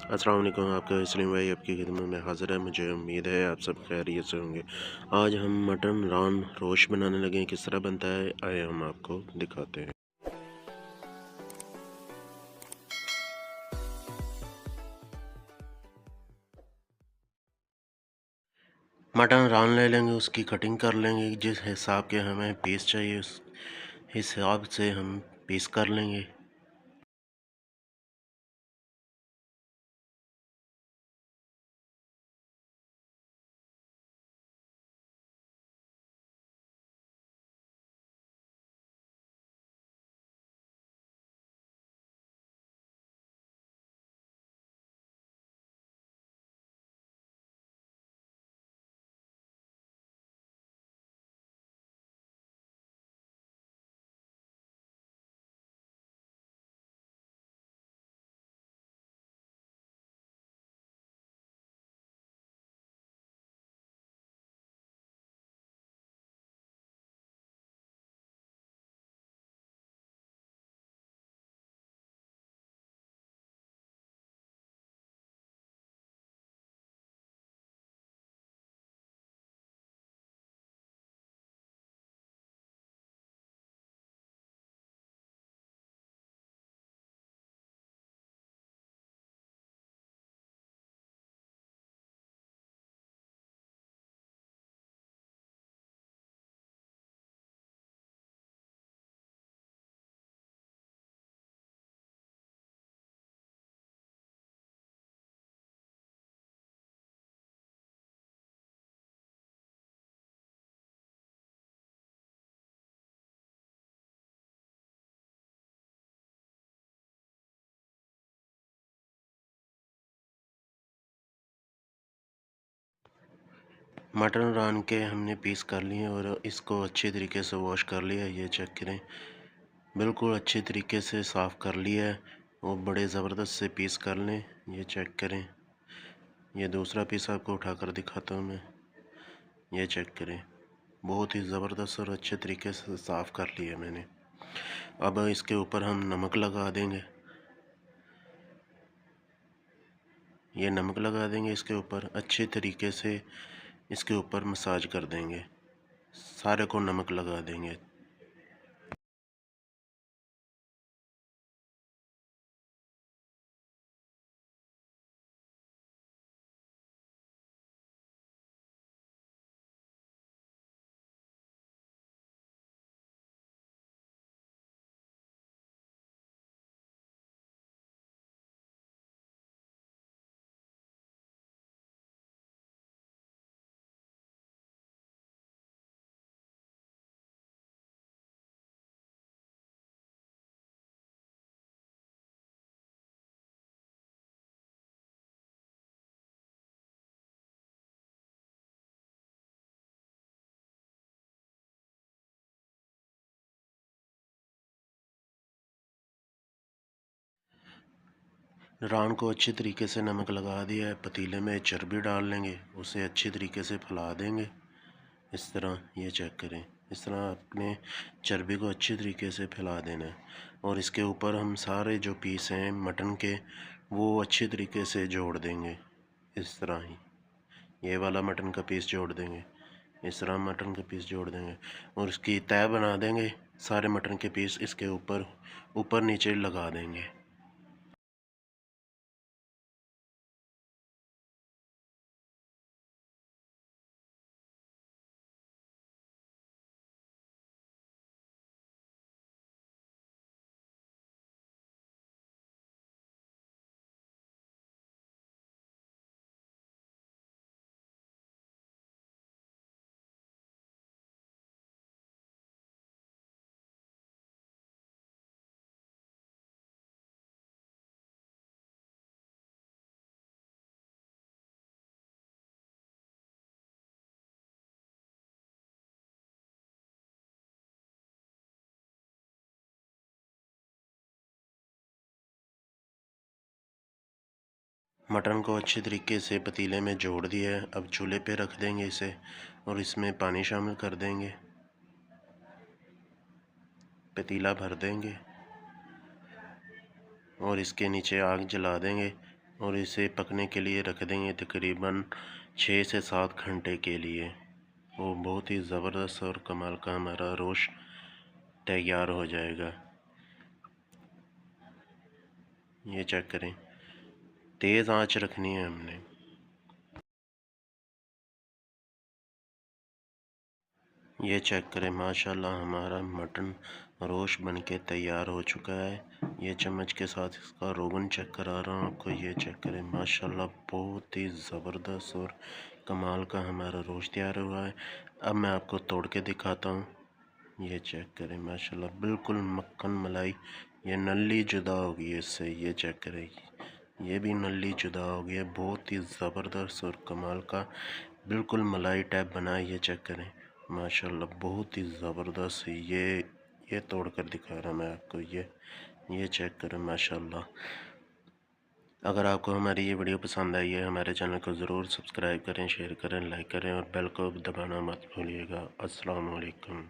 अस्सलाम वालेकुम। आपका इस्लाम भाई आपकी खिदमत में हाज़िर है। मुझे उम्मीद है आप सब खैरियत से होंगे। आज हम मटन रान रोश बनाने लगे हैं। किस तरह बनता है आए हम आपको दिखाते हैं। मटन रान ले लेंगे, उसकी कटिंग कर लेंगे। जिस हिसाब के हमें पीस चाहिए उस हिसाब से हम पीस कर लेंगे। मटन रान के हमने पीस कर लिए और इसको अच्छे तरीके से वॉश कर लिया। ये चेक करें, बिल्कुल अच्छे तरीके से साफ़ कर लिया है और बड़े ज़बरदस्त से पीस कर लें। ये चेक करें, ये दूसरा पीस आपको उठाकर दिखाता हूँ मैं। ये चेक करें, बहुत ही ज़बरदस्त और अच्छे तरीके से साफ़ कर लिया मैंने। अब इसके ऊपर हम नमक लगा देंगे। ये नमक लगा देंगे इसके ऊपर, अच्छे तरीके से इसके ऊपर मसाज कर देंगे। सारे को नमक लगा देंगे। रान को अच्छे तरीके से नमक लगा दिया है। पतीले में चर्बी डाल लेंगे, उसे अच्छे तरीके से फैला देंगे। इस तरह ये चेक करें, इस तरह अपने चर्बी को अच्छे तरीके से फैला देना है। और इसके ऊपर हम सारे जो पीस हैं मटन के वो अच्छे तरीके से जोड़ देंगे। इस तरह ही ये वाला मटन का पीस जोड़ देंगे, इस तरह मटन का पीस जोड़ देंगे और इसकी तह बना देंगे। सारे मटन के पीस इसके ऊपर ऊपर नीचे लगा देंगे। मटन को अच्छे तरीके से पतीले में जोड़ दिया है। अब चूल्हे पे रख देंगे इसे और इसमें पानी शामिल कर देंगे। पतीला भर देंगे और इसके नीचे आग जला देंगे और इसे पकने के लिए रख देंगे तकरीबन 6 से 7 घंटे के लिए। वो बहुत ही ज़बरदस्त और कमाल का हमारा रोस्ट तैयार हो जाएगा। ये चेक करें, तेज़ आंच रखनी है हमने। ये चेक करें, माशाल्लाह हमारा मटन रोस्ट बनके तैयार हो चुका है। ये चम्मच के साथ इसका रोगन चेक करा रहा हूँ आपको। ये चेक करें, माशाल्लाह बहुत ही ज़बरदस्त और कमाल का हमारा रोस्ट तैयार हुआ है। अब मैं आपको तोड़ के दिखाता हूँ। ये चेक करें, माशाल्लाह बिल्कुल मक्खन मलाई, ये नली जुदा हो गई है इससे। ये चेक करें, ये भी नली जुदा हो गई है। बहुत ही ज़बरदस्त और कमाल का बिल्कुल मलाई टाइप बना है। ये चेक करें, माशाल्लाह बहुत ही ज़बरदस्त। ये तोड़ कर दिखा रहा मैं आपको। ये चेक करें, माशाल्लाह। अगर आपको हमारी ये वीडियो पसंद आई है, हमारे चैनल को ज़रूर सब्सक्राइब करें, शेयर करें, लाइक करें और बेल को दबाना मत भूलिएगा। अस्सलाम वालेकुम।